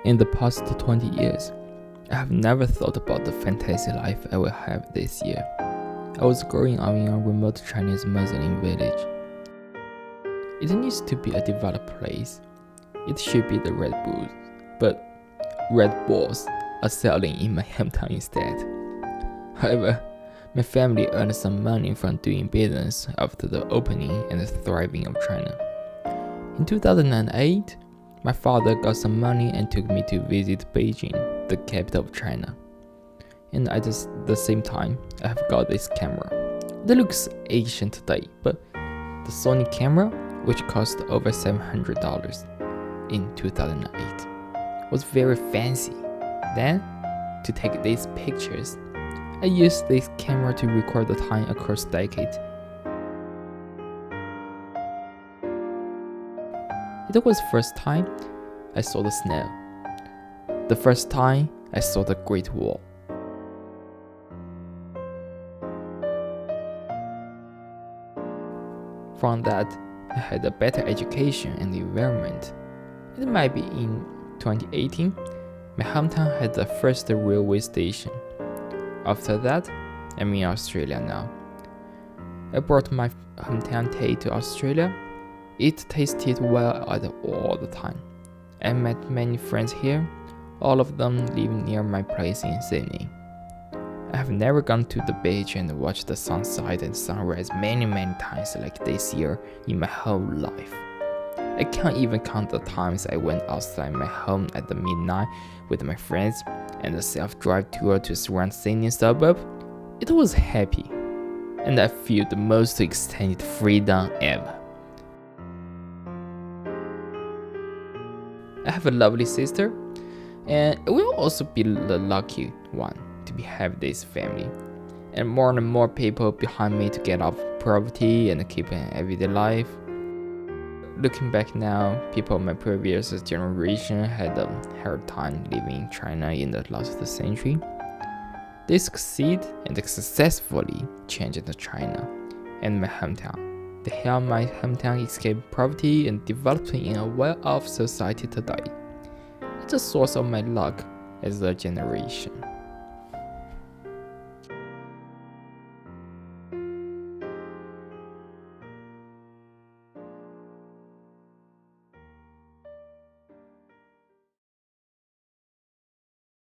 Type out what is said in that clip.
In the past 20 years, I have never thought about the fantasy life I will have this year. I was growing up in a remote Chinese Muslim village. It needs to be a developed place. It should be the Red Bulls, but Red Bulls are selling in my hometown instead. However, my family earned some money from doing business after the opening and thriving of China. In 2008, my father got some money and took me to visit Beijing, the capital of China. And at the same time, I have got this camera. It looks ancient today, but the Sony camera, which cost over $700 in 2008, was very fancy. Then, to take these pictures, I used this camera to record the time across decades. It was the first time I saw the snow. The first time I saw the Great Wall. From that, I had a better education and environment. It might be in 2018, my hometown had the first railway station. After that, I'm in Australia now. I brought my hometown tea to Australia. It tasted well all the time. I met many friends here. All of them live near my place in Sydney. I have never gone to the beach and watched the sunset and sunrise many times like this year in my whole life. I can't even count the times I went outside my home at the midnight with my friends and a self-drive tour to surround Sydney suburb. It was happy, and I feel the most extended freedom ever. I have a lovely sister, and I will also be the lucky one to have this family, and more people behind me to get off poverty and keep an everyday life. Looking back now, people of my previous generation had a hard time living in China in the last century. They succeed and successfully changed China and my hometown. They helped my hometown escape poverty and develop in a well-off society today. It's a source of my luck as a generation.